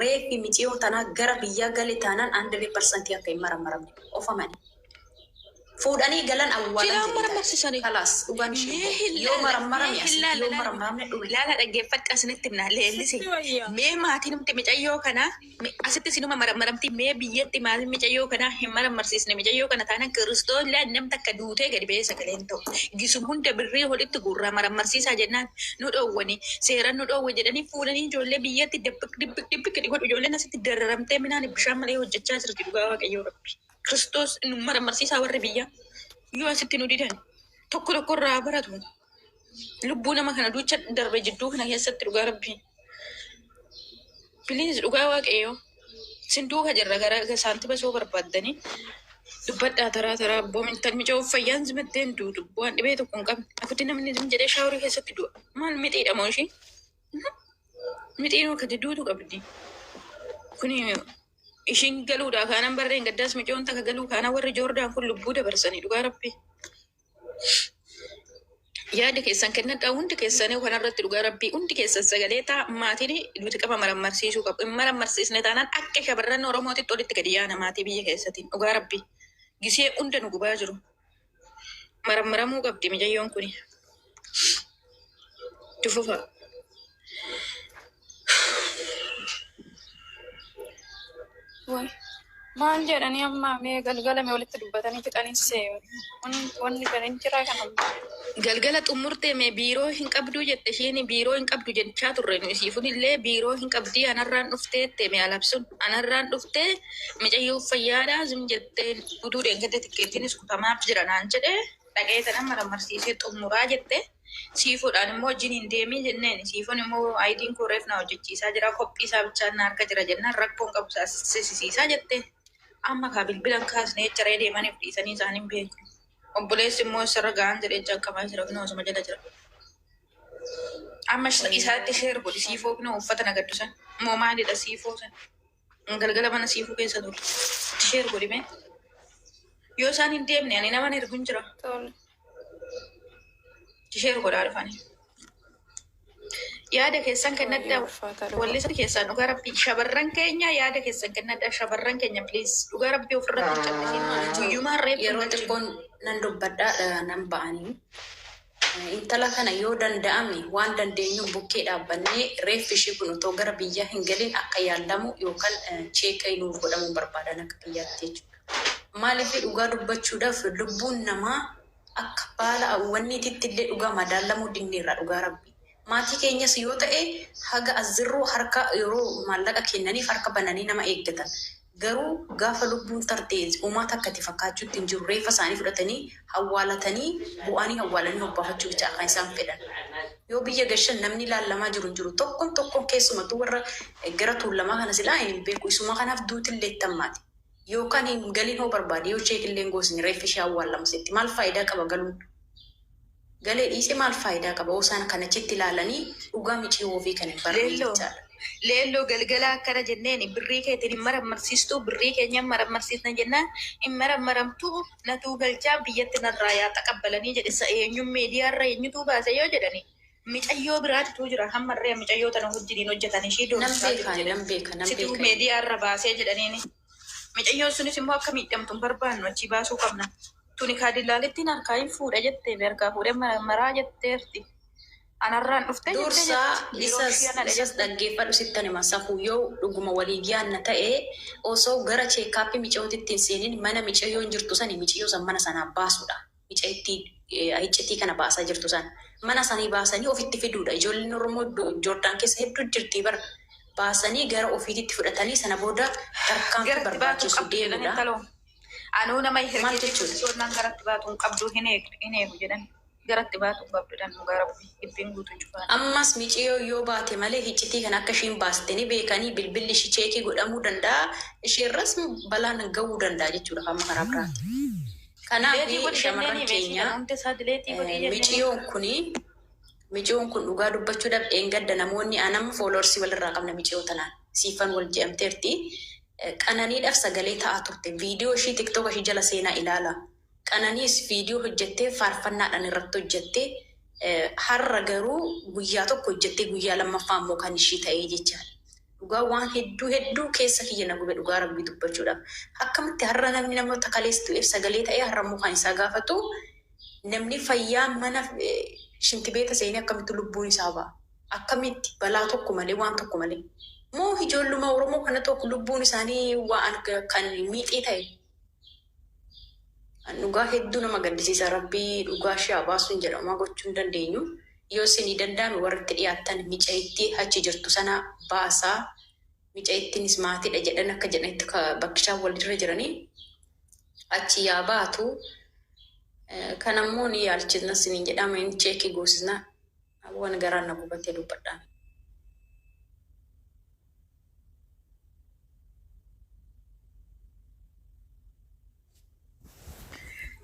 reefi miiciyoo tanaa gara biyyaa galee taanaan 100% akka hin marammaramne ofamani. Fuudhanii galan awwaalan kalaas dhugaan yoo marammarame yoo marammaramne dhume. Laala dhaggeeffadhaa isinitti himna leellisi. Mee maatiin humti micayyoo kana asitti sinuma marammaramti mee biyyatti maatiin micayyoo kana hin marammarsiisne micayyoo kana taanaan Kiristoos laan namni takka duutee gadi ba'ee sagaleen ta'u. Gisum hunda birrii walitti gurraa marammarsiisaa jennaan nu dhoowwani seeraan nu dhoowwe jedhanii fuudhanii ijoollee biyyatti dibbik godhu ijoolleen asitti dararamtee minaan bishaan malee hojjechaa jirti dhugaa waaqayyoo rabbi. Kiristoos nu marammarsiisaa warri biyya yoo asitti nu didan tokko irraa baratu lubbuu nama kana duucha darbe jidduu kana keessatti dhugaa rabbi. Biliis dhugaa waaqayyoo sinduuka jirra gara saantiba soo barbaaddanii dubbadhaa taraa abboo mintan micaa'uuf fayyaan zimatteen duutu waan dhibee tokko hin qabne afutti namni jedhee shaaworii keessatti du'a maal mixiidha moo ishii mixiinuu akkati duutu qabdi kuni ishiin galuudha kaanaan barreen gaddaas micoon takka galuu kaanaa warri joordaan kun lubbuu dabarsanii dhugaa rabbi. Yaada keessan kennadhaa hundi keessanii kanarratti dhugaa rabbii hundi keessan sagalee ta'a maatiin nuti qaba marammarsiisuu qabu. Marammarsiisne taanaan akka shamarran Oromootitti olitti gadi yaana maatii biyya keessatiin dhugaa rabbii. Gisee hunda nu gubaa jiru. Marammaramuu qabdi micayyoon kuni. Tufufa. Maal jedhanii amma mee galgalame walitti dubbatanii fixanis wanni jedhan jira kana. Galgala xumurtee mee biiroo hin qabdu jette isheen biiroo hin qabdu jechaa turre nu isiifun illee biiroo hin qabdii anarraan dhufteette mee alabsun anarraan dhuftee micayyoo fayyaadhaa zim jettee utuu deengate tikkeettiinis kutamaaf jira naan jedhee dhaqee tanan marammarsiisee xumuraa jette siifuudhaan immoo wajjin hin deemii jenneen siifun immoo aayidiin koo reef na hojjechiisaa jira kophii isaa bichaan na harka jira jennaan rakkoon qabu sisiisiisaa jette amma kaa bilbilan kaasnee jaree deemaniif dhiisanii isaaniin beeku. Obboleessi immoo sarara ga'an jedhee jalqabaa jira kun osuma jala jira. Amma isaatti sheer godhi siifoo kun uffata nagaddu san moo maalidha siifoo san galgala mana siifuu keessa ture sheer godhi mee yoo isaan hin deemne ani nama erguun jira sheer godhaa dhufanii. Yaada keessan kennadhaa wallisa keessan dhugaa rabbii shamarran keenya yaada keessan kennadhaa shamarran keenya please dhugaa rabbii ofirratti callisii guyyumaan reefu yeroo xiqqoon nan dubbadhaa nan ba'anii intala kana yoo danda'ame waan dandeenyu bukkee dhaabbannee reeffi ishii kun otoo gara biyyaa hin galin akka yaalamu yookaan cheekii nuuf godhamuu barbaadan akka biyyaatti jechuudha. Maaliif dhugaa dubbachuudhaaf lubbuun namaa akka baala wanniititti illee dhugaa madaalamuu dinneerra dhugaa rabbii. Maatii keenyas yoo ta'e haga azirroo harka yeroo maallaqa kennaniif harka bananii nama eeggatan. Garuu gaafa lubbuun tartee uummata akkati fakkaachuutti hin jiru reeffa isaanii fudhatanii hawwaalatanii bu'anii hawwaalanii hobbaafachuu bicha akka isaan fedhan. Yoo biyya gashan namni ilaalamaa jiru hin jiru tokkoon keessumattuu warra gara tuulamaa kana silaa hin beeku isuma kanaaf duutillee tammaati. Yookaan hin galin hoo barbaade yoo cheekillee hin goosne reeffi ishee hawwaalamusetti maal faayidaa qaba galuun? Galee dhiisee maal faayidaa qaba osaan kana achitti ilaalanii dhugaa miciyoo ofii kan hin barree jechaadha. Leelloo galgala akkana jenneen birrii keetiin hin marammarsiistu birrii keenya marammarsiisna jennaan hin marammaramtu natuu galchaa biyyatti narraa yaa taqabbalanii jedhisa eenyuun meediyaarra eenyutu baase yoo jedhani micayyoo biraatitu jira hammarree micayyoo tana wajjiniin hojjetan ishii Nam beeka. situu meediyaarra baasee jedhaniini micayyoon sunis immoo akka miidhamtu hin barbaannu achi baasuu qabna tuni kaadillaalittiin harkaa hin fuudha jettee harkaa fuudhee maraa jetteerti. Anarraan dhufte dursaa isas dhaggeeffadhu sittan hima safuu yoo dhuguma walii giyaanna ta'e osoo gara cheekaappii micayyootitti hin seenin mana micayyoo hin jirtu sani micayyoo san mana sanaa baasuudha. Iccitii kana baasaa jirtu san mana sanii baasanii ofitti fiduudha. Ijoolleen Oromoo Joordaan keessa hedduu jirti bara baasanii gara ofiititti fudhatanii sana booda tarkaanfii barbaachisu deemuudha. Anuu nama hirgeessu soonnaan garatti baatuun qabdu hin eegu jedhan. Garatti baatu qabduudhaan dhugaa rabbi dhibbiin guutuu cufaan. Ammas micayyoo yoo baate malee iccitii kana akka ishiin baastanii beekanii bilbilli ishii cheekii godhamuu danda'a. Isheerras balaan ga'uu danda'a jechuudha amma karaa biraatti. Kanaaf shamarran keenya micayyoon kun dhugaa dubbachuudhaaf eengadda namoonni anamma fooloorsii walirraa qabna micayyoo tanaan siifan wal je'amteerti. Qananiidhaaf sagalee ta'aa turte viidiyoo ishii tiktook ishii jala seenaa ilaala. Qananiis viidiyoo hojjettee faarfannaadhaan irratti hojjettee har'a garuu guyyaa tokko hojjettee guyyaa lammaffaa immoo kan ishii ta'ee jechaadha. Dhugaa waan hedduu keessa kiyya na gube dhugaa rabbii dubbachuudhaaf. Akkamitti har'a namni namoota kaleessitu sagalee ta'ee har'a mukaan isaa gaafatu namni fayyaa mana shinti beeta seenii akkamitti lubbuun isaa ba'a. Akkamitti balaa tokko malee waan tokko malee. Moo ijoolluma Oromoo kana tokko lubbuun isaanii waan kan miixee ta'e. Dhugaa hedduu nama gaddisiisa rabbii dhugaa ishee baasuun jedhama gochuu hin dandeenyu. Yoo isinii danda'ame warratti dhiyaattan mica'itti achi jirtu sana baasaa. Micaa'ittiinis maatiidha jedhan akka jedhanitti bakkishaan walirra jiranii achi yaa baatu. Kan ammoo ni yaalchisna isiniin jedhama inni cheekii goosisna waan garaan na gubattee dubbadhaan.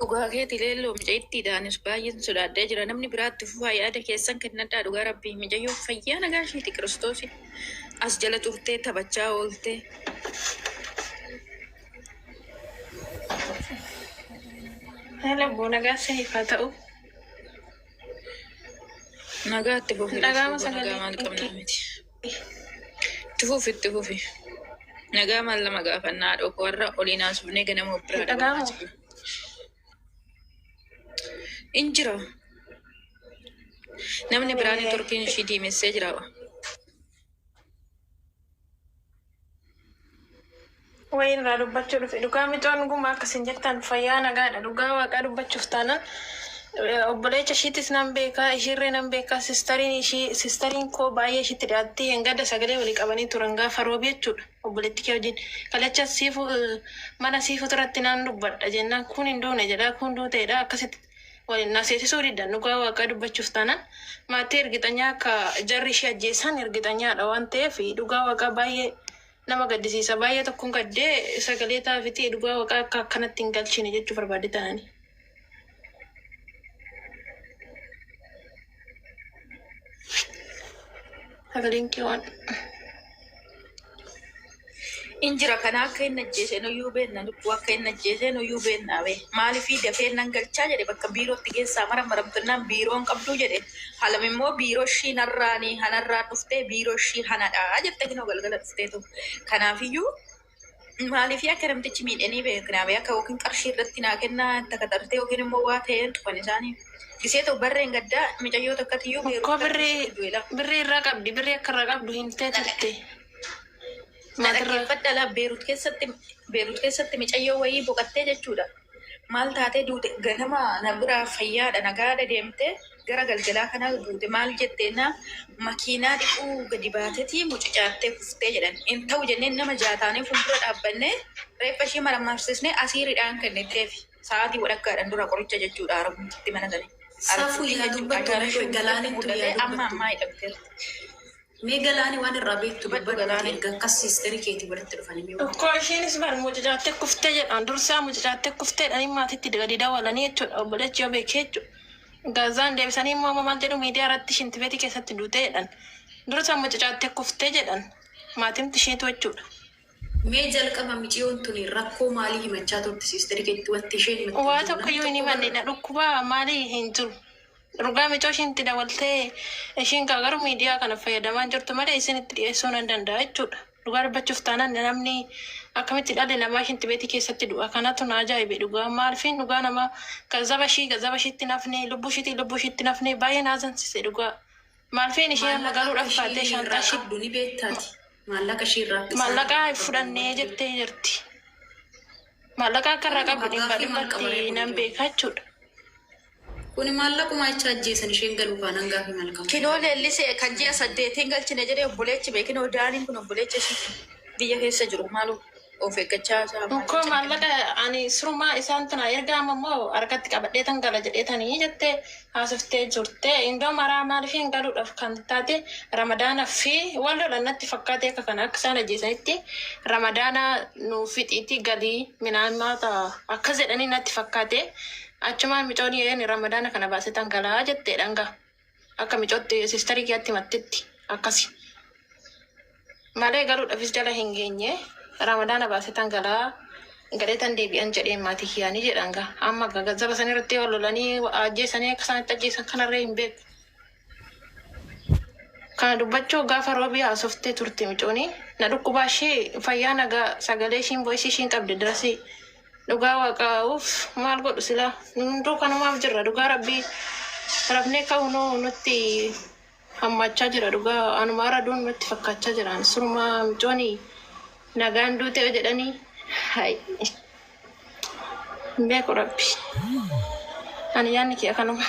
Dhugaa keetii leelloo micaa'ittiidhaanis baay'een sodaadhee jira. Namni biraatti fufaa yaada keessan kennadhaa dhugaa rabbii mijayyoo fayyaa nagaa isheeti Kiristoosi. As jala turtee taphachaa oolte. Lubbuu nagaa siif haa ta'u. Nagaa itti fufi. Nagaa maal qabnaa miti. Itti fufi. Nagaa maal lama gaafannaa dhokko warra olii naasufnee ganama biraa dhabamaa jirra. Injira. Namni biraan turkiin ishii diimessee jira. Wayin irraa dubbachuu dhufe dhugaa mitoon guma akkasiin jettan fayyaa nagaadha. Dhugaa waaqaa dubbachuuf taanaan obboleecha ishiitis nan beekaa ishiirree nan beekaa sistariin koo baay'ee ishiitti dhiyaattee hengada sagalee walii qabanii turan gaafa roobi jechuudha. Obboleetti kee wajjin kalacha mana siifu turatti naan dubbadha jennaan kun hin duune jedhaa kun duuteedha akkasitti waliin naseessisuu diddan dhugaa waaqaa dubbachuuf taanaan maatii ergitanyaa akka jarri ishee ajjeessan ergitanyaadha waan ta'eef dhugaa waaqaa baay'ee nama gaddisiisa baay'ee tokkoon gaddee sagalee taafitee dhugaa waaqaa akka akkanatti hin galchine jechuu barbaade ta'anii. Sagaleen kee waan. Injira kana akka inni ajjeese nuyyuu beekna lubbuu akka inni ajjeese nuyyuu beekna bee maaliifii dafee nan galchaa jedhe bakka biirootti geessaa maramtunnaan biiroon qabduu jedhe halam immoo biiroo ishii narraanii hanarraa dhuftee biiroo ishii hanadhaa jette kinoo galgala dhufteetu kanaafiyyuu maaliifii akka namtichi miidhanii beeknaa bee akka yookiin qarshii irratti naa kennaa itti katartee yookiin immoo waa ta'een tufan isaanii gisee ta'u barreen gaddaa micayyoo takkatiyyuu birrii irraa qabdi birrii akka irraa qabdu himtee turte. Dhaggeeffadhaa Beerut keessatti micayyoo wayii boqattee jechuudha. Maal taatee duute ganama na biraa fayyaadha nagaadha deemtee gara galgalaa kana duute maal jetteena makiinaa dhiquu gadi baatetii mucucaattee kuftee jedhan. In ta'u jenneen nama jaataanii fuuldura dhaabbannee reeffa ishee marammarsisnee asiiriidhaan kenniteef sa'aatii walakkaadhaan dura qoricha jechuudha arabuutti mana gale. Saafuu yaa dubbattu galaaniin ture amma hidhamteerti. Mee galaanii waan irraa beektu galaanii erga akkas siisterii keetii walitti dhufanii Tokko ishiinis bar mucucaattee kuftee jedhan dursaa mucucaattee kufteedhaan maatiitti gadi dawalanii jechuudha obboleechi yoo beekee jechuudha. Gaazaan deebisanii immoo maal jedhu miidiyaa irratti shintibeetii keessatti duuteedhaan dursaa mucucaattee kuftee jedhan maatimti isheetu jechuudha. Mee jalqaba miciyoon tuni rakkoo maalii himachaa turte siisterii keetti watti isheen himachaa waa tokko iyyuu hin himanne dhukkubaa maalii hin jiru. Dhugaa micoo ishiitti dabaltee ishiin garuu miidiyaa kana fayyadamaa jirtu malee isinitti dhiyeessuu nan danda'a jechuudha. Dhugaa dubbachuuf taanaan namni akkamitti dhalli namaa shintibeetii keessatti du'a kanatu na ajaa'ibe dhugaa maalfiin dhugaa nama gazaba ishiitti nafne lubbuu ishiitti nafne baay'ee naazansise dhugaa maalfiin ishee magaluudhaaf baatee shantaa qabdu ni beektaati. Maallaqa ishiirraa maallaqaa fudhannee jettee jirti. Maallaqa akka irraa qabdu dhibbatti nan beekaa jechuudha. Kuni maallaquma achi ajjeesan isheen galuu kaanaan gaafii maal qabu. Kinoo leellisee kan ji'a 8 galchine jedhee obboleechi beekinoo daaniin kun obboleecha biyya keessa jiru maaloo of eeggachaa isaa. Ko maallaqa ani surumaa isaan tana erga ammoo harkatti qabadhee tan gala jedheetanii jettee haasoftee jirte indoo maraa maaliif galuudhaaf kan taate ramadaana fi wal lolannatti fakkaatee akka kana akka isaan ajjeesanitti ramadaana nu fixiitti galii minaan maata akkas jedhanii natti fakkaate. Achumaan micoon yeroo ramadaana kana baasetan galaa jetteedhaan gaa akka micootti siisterii keetti mattitti akkasi. Malee galuudhaafis jala hin geenye ramadaana baasetan galaa galeetan deebi'an jedhee maatii kiyaanii jedhan gaa amma gazzaba san irratti wal lolanii ajjeesanii akka isaanitti ajjeesan kanarree hin beeku. Kana dubbachuu gaafa roobii haasoftee turte micooni. Na dhukkubaa ishee fayyaa nagaa sagalee ishiin voice ishiin qabdi dirasii. Dhugaa waaqaa'uuf maal godhu sila hunduu kanumaaf jirra dhugaa rabbii rafnee ka'uunoo nutti hammachaa jira dhugaa anumaa raduun nutti fakkaachaa jiran surumaa micooni nagaan duute jedhanii hai beeku rabbi ani yaanni kee kanuma.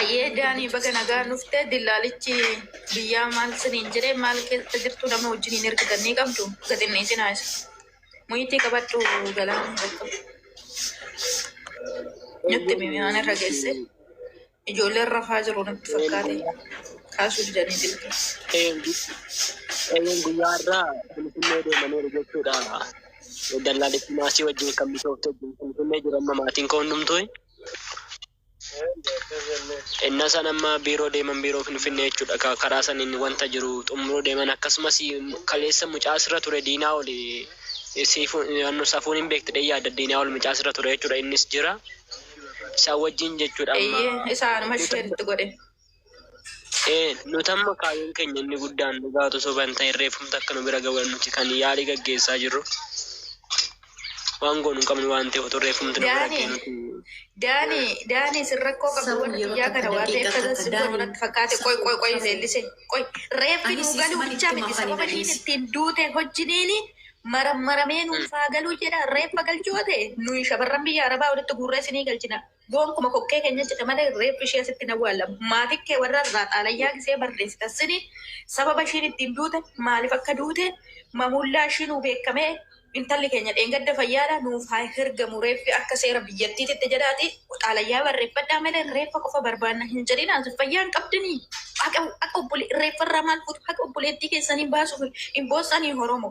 Ayyee Daanii baga nagaa dhuftee dillaalichi biyyaa maal siniin jedhee maal keessa jirtu nama wajjiniin ergatanii qabdu gatinni isin haasa. Muyitii qabadhu galaan bakka. Nutti mimiyaan irra geesse. Ijoolleen rafaa jiru natti fakkaate. Kaasuu didanii dilta. Guyyaa irraa Finfinnee deemanii jechuudha. Dallaalichi maasii wajjin kan bisoofte Finfinnee jiru amma maatiin koo hundumtuu. Inna san amma biiroo deeman biiroo Finfinnee jechuudha. Karaa saniin wanta jiru xumuruu deeman akkasumas kaleessa mucaa asirra ture diinaa oli safuun hin beekte yaada diinaa ol mucaa asirra ture jechuudha. Innis jira. Isaan wajjin jechuudha amma. Isaanuma isheetti godhe. Nuti amma kaayyoon keenya inni guddaan dhugaatu soban ta'e reeffumta akka nu bira gawan nuti kan yaalii gaggeessaa jirru. Waan goonu qabnu waan ta'eef otoo reeffumti nu bira geenyu. Daanii sirrakkoo qabdu waan biyyaa kana waa ta'eef tajaajila natti fakkaate qoy leellise qoy reeffi nu galuu bichaa miti sababa ishiin ittiin duute hojjiniini maramee nuufaa galuu jedha reeffa galchoote nuyi shamarran biyya arabaa walitti guurree isinii galchina goonkuma kokkee keenya jedha malee reeffi ishee asitti na waalamu maatii kee warra irraa xaalayyaa gisee barreessita sini sababa ishiin ittiin duute maaliif akka duute mamullaa ishiin beekamee intalli keenya dheengadda fayyaadha nuuf haa hirgamu reeffi akka seera biyyattiitti jedhaati xaalayyaa barreeffadhaa malee reeffa qofa barbaanna hin jedhin as fayyaan qabdanii akka reeffa irraa maal fuutu akka obboleettii keessanii baasuuf hin boossanii horomo.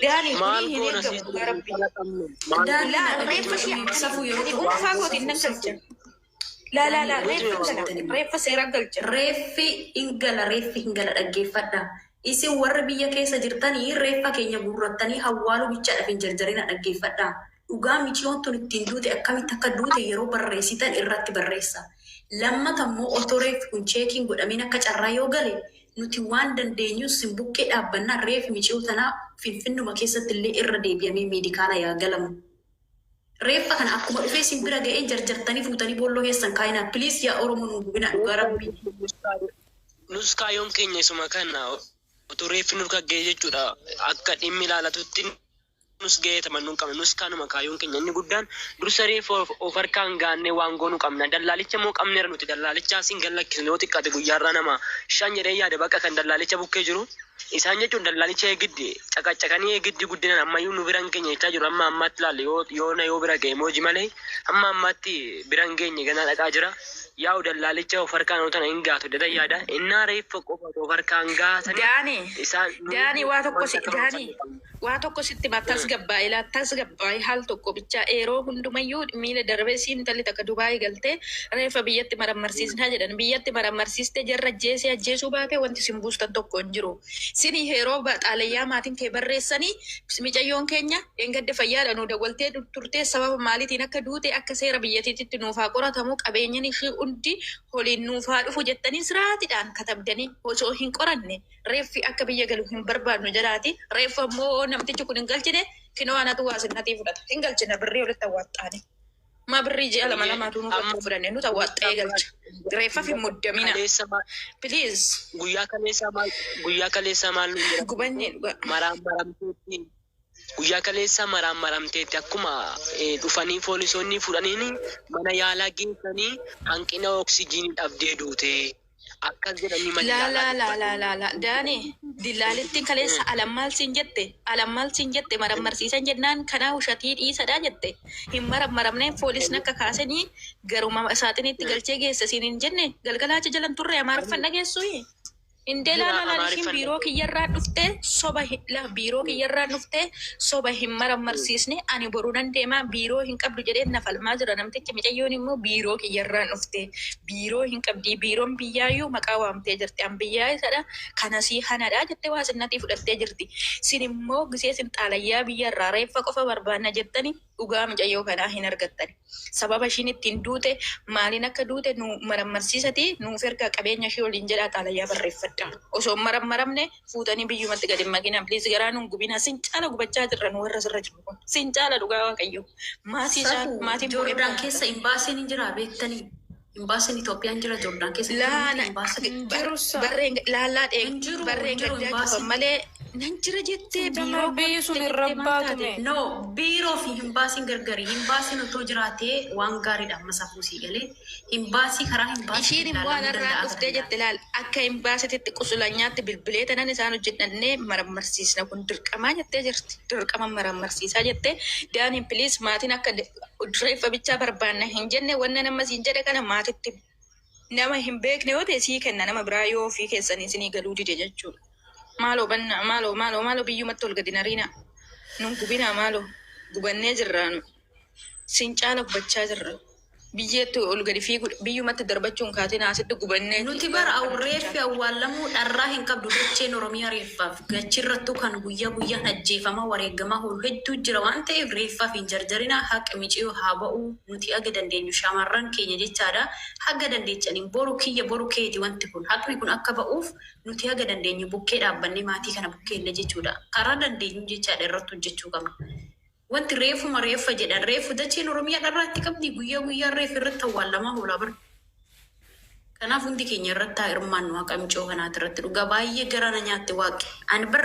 Daanii kuni hin eegamu garabbi. Reeffa ishee safuu yeroo dhuunfaa gootiin nan galcha. La reeffa seera galcha. Reeffi hin gala dhaggeeffadha. Isin warra biyya keessa jirtanii reeffa keenya gurrattanii hawwaaluu bichaadhaaf hin jarjarina dhaggeeffadha. Dhugaa michiyoon tun ittiin duute akkamitti akka duute yeroo barreessitan irratti barreessa. Lammata immoo otoo reeffi kun cheekiin godhameen akka carraa yoo gale nuti waan dandeenyus sin bukkee dhaabbannaa reeffi michiyoo tanaa finfinnuma keessatti illee irra deebi'amee meedikaala yaa galamu. Reeffa kana akkuma dhufee sin bira ga'ee jarjartanii fuutanii boolloo keessan kaayinaa piliis yaa Oromoo nu gubina dhugaa rabbi. Nus kaayyoon keenya isuma kana otoo reeffi nu gaggee jechuudha akka dhimmi ilaalatutti nus ga'ee tamannuu qabna nus kanuma kaayyoon keenya inni guddaan dursa reeffa of harkaan gaannee waan goonuu qabna dallaalicha moo qabneera nuti dallaalicha asiin gallakkisne yoo xiqqaate guyyaarraa nama 5 jedhee yaada bakka kan dallaalicha bukkee jiru isaan jechuun dallaalicha eegiddi caqacaqanii eegiddi guddinaan ammayyuu nu biran keenya jechaa jiru amma ammaatti ilaalle yoo bira ga'e mooji malee amma ammaatti biran geenye ganaa dhaqaa jira. Yaa'u dallaalicha of harkaan otoo hin gaatu dada yaada innaa reeffa qofa of harkaan gaatanii Daanii waa tokko sitti mattas gabbaa'ee haal tokko bichaa yeroo hundumayyuu miila darbee siin talli takka Dubaayii galtee reeffa biyyatti marammarsiisnaa jedhan biyyatti marammarsiistee jarra ajjeesuu baatee wanti sin buustan tokko hin jiru. Sini yeroo xaalayyaa maatiin kee barreessanii micayyoon keenya dheengadda fayyaadha nu dawwaltee turtee sababa maaliitiin akka duute akka seera biyyattiitti nuufaa qoratamu qabeenyan ishii hundi holiin nuufaa dhufu jettanii siraatiidhaan katabdanii osoo hin qoranne reeffi akka biyya galu hin barbaadnu jedhaati reeffa immoo namtichi kun hin galchine kinoo anatu waa sinnatii fudhata hin galchine birrii walitti awwaaxaani. Ma birrii ji'a lamaatu nuuf akka fudhanne nuti awwaaxee galcha reeffa fi muddamina. Please. Guyyaa kaleessaa maal nu jira? Gubannee dhugaa. Maramteetti. Guyyaa kaleessa maramteetti akkuma dhufanii poolisoonni fudhanii mana yaalaa geessanii hanqina oksijiinii dhabdee duute akkas jedhanii La Daanii dillaalittiin kaleessa alammaal siin jette marammarsiisan jennaan kanaa ushatii dhiisadhaa jette hin marammaramneen poolisni akka kaasanii garuma isaaxinitti galchee geessa siin hin jenne galgalaacha jalan turre amaaraffan dhageessuyi. Inde laalaan biiroo kiyyarraa dhuftee biiroo kiyyarraa dhuftee soba hin mararsiisne ani boruu dandeemaa biiroo hin qabdu jedhee na falmaa jira namtichi mucayyoon immoo biiroo kiyyarraa dhuftee biiroo hin qabdi biiroon biyyaayyuu maqaa waamtee jirti an biyyaa isadha kanasii hanadhaa jettee waa sinnatii fudhattee jirti sin immoo gisee sin xaalayyaa biyyarraa reeffa qofa barbaanna jettani dhugaa mucayyoo kanaa hin argattani sababa ishiin ittiin duute maaliin akka duute nu mararsiisati nuuf erga qabeenya ishee waliin jedhaa xaalayyaa barreeffadha osoo maramne fuutanii biyyumatti gadi magina please garaa nun gubina sin caala gubachaa jirra nu warra sirra jiru kun sin caala dhugaa waaqayyo maatii Joordaan keessa imbaasiin hin jira beektanii imbaasiin Itoophiyaan jira Joordaan keessa barreen laallaa barreen gaddaa qaban malee nan jira jettee biiroo biyyi sun irra baatume. No, biiroo fi imbaasiin gargari. Imbaasiin otoo jiraatee waan gaariidha amma safuusii galee. Imbaasii karaa imbaasii. Ishiin immoo anarraa dhuftee jette laal akka imbaasititti qusulanyaatti bilbilee tanan isaan hojjetannee mararsiisna kun dirqamaa jettee jirti. Dirqama mararsiisaa jettee daaniin piliis maatiin akka reeffa bichaa barbaanna hin jenne wanna nama siin jedhe kana maatitti nama hin beekne yoo ta'e sii kenna nama biraa yoo ofii keessanii isinii galuu dide jechuudha. Maaloo biyyumatti ol gadi nariina nun gubina maaloo gubannee jirraanu sin caala gubachaa jirra biyyeetti ol gadi fiigu biyyumatti darbachuun kaatiin asitti gubannee nuti bara reeffi awwaalamuu dharraa hin qabdu dacheen Oromiyaa reeffaaf gachirrattu kan guyyaan ajjeefama wareegamaa hol hedduu jira waan ta'eef reeffaaf hin jarjarina haqa miciyoo haa ba'uu nuti aga dandeenyu shamarran keenya jechaadha haga dandeechaniin boru kiyya boru keeti wanti kun haqni kun akka ba'uuf nuti haga dandeenyu bukkee dhaabbannee maatii kana bukkeelle jechuudha karaa dandeenyu jechaadha irratti hojjechuu qabna. Wanti reeffa jedhan reeffu dacheen Oromiyaa dharraatti qabdi guyyaa reeffi irratti awwaalamaa hoolaa bara. Kanaaf hundi keenya irratti haa hirmaannu waaqa micoo kanaati irratti dhugaa baay'ee garaana nyaatti waaqe. Ani bar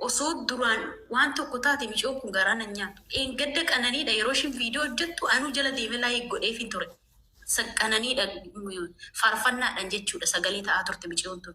osoo duraan waan tokko taate micoon kun garaana nyaatu. Gadda qananiidha yeroo ishiin viidiyoo hojjettu anuu jala deemee laayee godheef hin ture. Qananiidha faarfannaadhaan jechuudha sagalee ta'aa turte micoon tun.